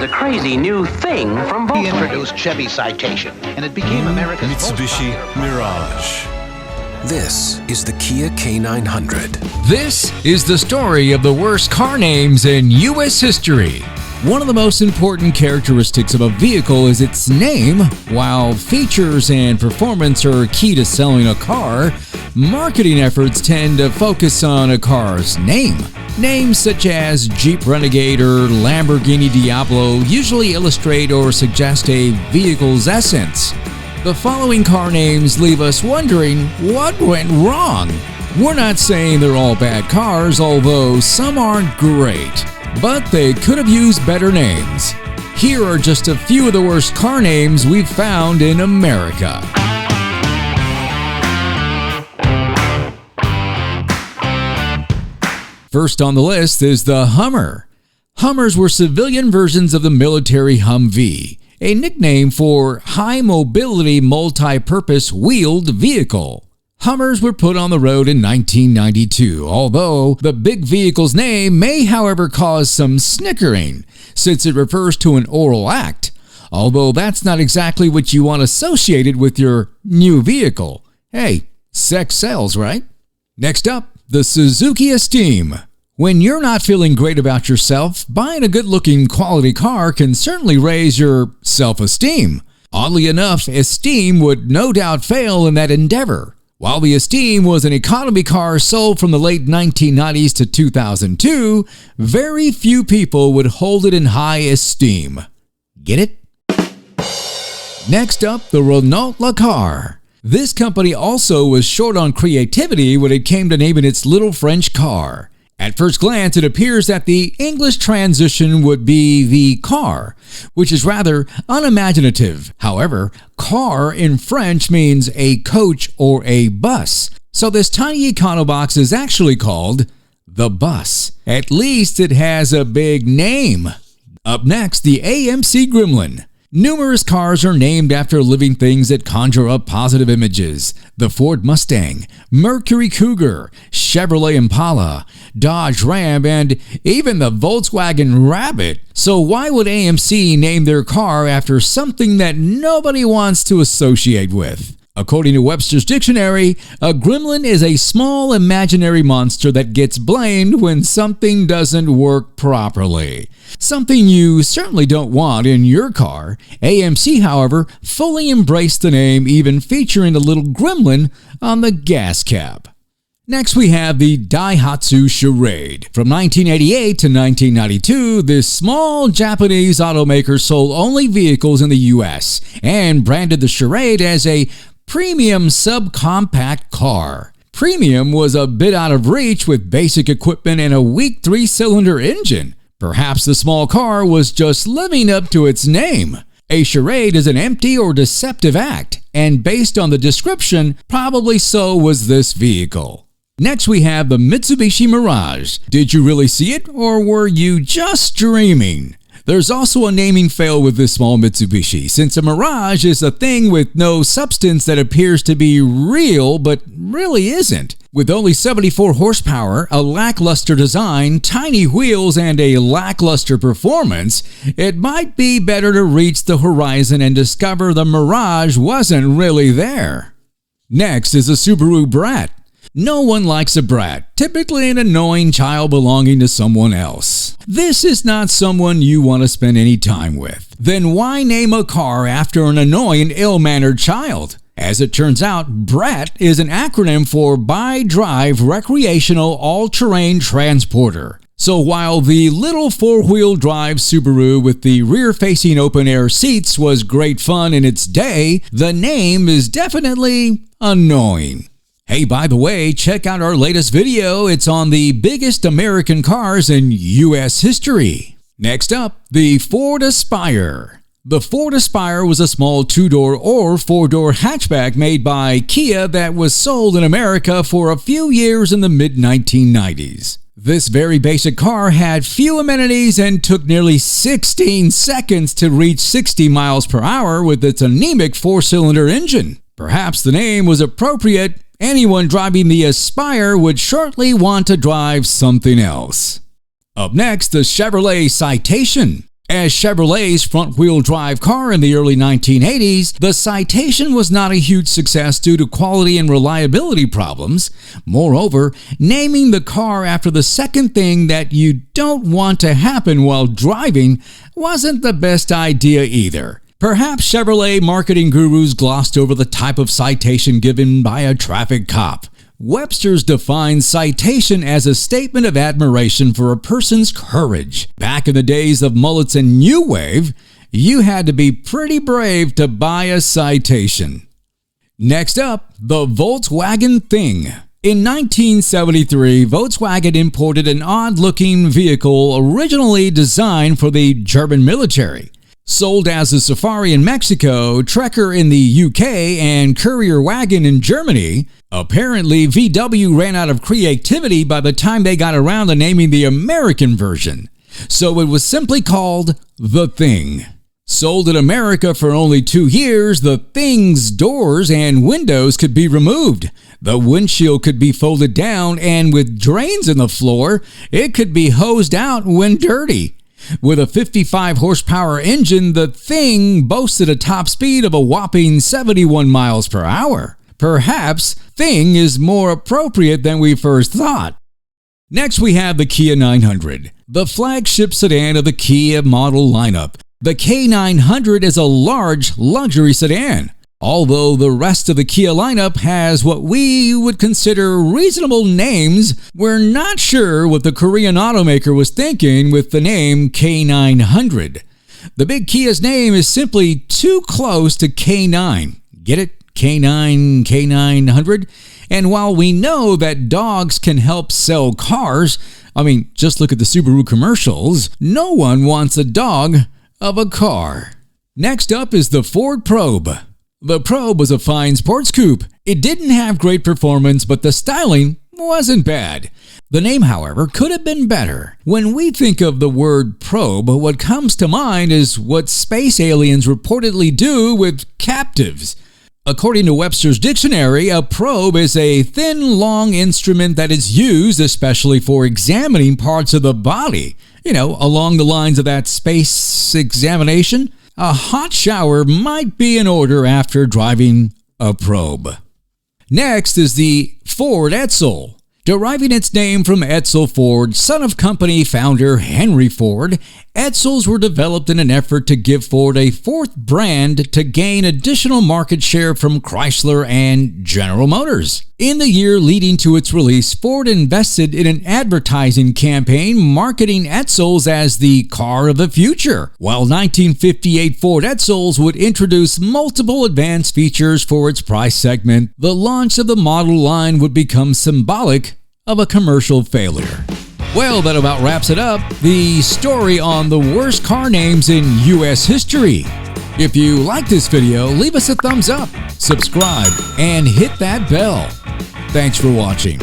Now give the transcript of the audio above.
a crazy new thing from He Volkswagen. introduced Chevy Citation, and it became America's Mitsubishi Mirage. This is the Kia K900. This is the story of the worst car names in U.S. history. One of the most important characteristics of a vehicle is its name. While features and performance are key to selling a car, marketing efforts tend to focus on a car's name. Names such as Jeep Renegade or Lamborghini Diablo usually illustrate or suggest a vehicle's essence. The following car names leave us wondering what went wrong. We're not saying they're all bad cars, although some aren't great, but they could have used better names. Here are just a few of the worst car names we've found in America. First on the list is the Hummer. Hummers were civilian versions of the military Humvee, a nickname for high-mobility, multi-purpose wheeled vehicle. Hummers were put on the road in 1992, although the big vehicle's name may, however, cause some snickering, since it refers to an oral act, although that's not exactly what you want associated with your new vehicle. Hey, sex sells, right? Next up, the Suzuki Esteem. When you're not feeling great about yourself, buying a good-looking quality car can certainly raise your self-esteem. Oddly enough, Esteem would no doubt fail in that endeavor. While the Esteem was an economy car sold from the late 1990s to 2002, very few people would hold it in high esteem. Get it? Next up, the Renault Lakar. This company also was short on creativity when it came to naming its little French car. At first glance, it appears that the English transition would be the car, which is rather unimaginative. However, car in French means a coach or a bus, so this tiny econobox is actually called the Bus. At least it has a big name. Up next, the AMC Gremlin. Numerous cars are named after living things that conjure up positive images. The Ford Mustang, Mercury Cougar, Chevrolet Impala, Dodge Ram, and even the Volkswagen Rabbit. So why would AMC name their car after something that nobody wants to associate with? According to Webster's Dictionary, a gremlin is a small imaginary monster that gets blamed when something doesn't work properly. Something you certainly don't want in your car. AMC, however, fully embraced the name, even featuring a little gremlin on the gas cap. Next, we have the Daihatsu Charade. From 1988 to 1992, this small Japanese automaker sold only vehicles in the U.S. and branded the Charade as a premium subcompact car. Premium was a bit out of reach with basic equipment and a weak 3-cylinder engine. Perhaps the small car was just living up to its name. A charade is an empty or deceptive act, and based on the description, probably so was this vehicle. Next, we have the Mitsubishi Mirage. Did you really see it, or were you just dreaming? There's also a naming fail with this small Mitsubishi, since a Mirage is a thing with no substance that appears to be real but really isn't. With only 74 horsepower, a lackluster design, tiny wheels, and a lackluster performance, it might be better to reach the horizon and discover the Mirage wasn't really there. Next is the Subaru Brat. No one likes a brat, typically an annoying child belonging to someone else. This is not someone you want to spend any time with. Then why name a car after an annoying, ill-mannered child? As it turns out, BRAT is an acronym for Bi-Drive Recreational All-Terrain Transporter. So while the little four-wheel drive Subaru with the rear-facing open-air seats was great fun in its day, the name is definitely annoying. Hey, by the way, check out our latest video. It's on the biggest American cars in U.S. history. Next up, the Ford Aspire. The Ford Aspire was a small two-door or four-door hatchback made by Kia that was sold in America for a few years in the mid-1990s. This very basic car had few amenities and took nearly 16 seconds to reach 60 miles per hour with its anemic four-cylinder engine. Perhaps the name was appropriate. Anyone driving the Aspire would shortly want to drive something else. Up next, the Chevrolet Citation. As Chevrolet's front-wheel drive car in the early 1980s, the Citation was not a huge success due to quality and reliability problems. Moreover, naming the car after the second thing that you don't want to happen while driving wasn't the best idea either. Perhaps Chevrolet marketing gurus glossed over the type of citation given by a traffic cop. Webster's defines citation as a statement of admiration for a person's courage. Back in the days of mullets and new wave, you had to be pretty brave to buy a citation. Next up, the Volkswagen Thing. In 1973, Volkswagen imported an odd-looking vehicle originally designed for the German military. Sold as a Safari in Mexico, Trekker in the UK, and Courier Wagon in Germany, apparently VW ran out of creativity by the time they got around to naming the American version. So it was simply called the Thing. Sold in America for only 2 years, the Thing's doors and windows could be removed. The windshield could be folded down, and with drains in the floor, it could be hosed out when dirty. With a 55 horsepower engine, the Thing boasted a top speed of a whopping 71 miles per hour. Perhaps Thing is more appropriate than we first thought. Next we have the Kia 900, the flagship sedan of the Kia model lineup. The K900 is a large luxury sedan. Although the rest of the Kia lineup has what we would consider reasonable names, we're not sure what the Korean automaker was thinking with the name K900. The big Kia's name is simply too close to K9. Get it? K9, K900? And while we know that dogs can help sell cars, just look at the Subaru commercials, no one wants a dog of a car. Next up is the Ford Probe. The Probe was a fine sports coupe. It didn't have great performance, but the styling wasn't bad. The name, however, could have been better. When we think of the word probe, what comes to mind is what space aliens reportedly do with captives. According to Webster's dictionary, a probe is a thin, long instrument that is used especially for examining parts of the body. Along the lines of that space examination. A hot shower might be in order after driving a probe. Next is the Ford Edsel. Deriving its name from Edsel Ford, son of company founder Henry Ford, Edsels were developed in an effort to give Ford a fourth brand to gain additional market share from Chrysler and General Motors. In the year leading to its release, Ford invested in an advertising campaign marketing Edsels as the car of the future. While 1958 Ford Edsels would introduce multiple advanced features for its price segment, the launch of the model line would become symbolic of a commercial failure. Well, that about wraps it up. The story on the worst car names in U.S. history. If you like this video, leave us a thumbs up, subscribe, and hit that bell. Thanks for watching.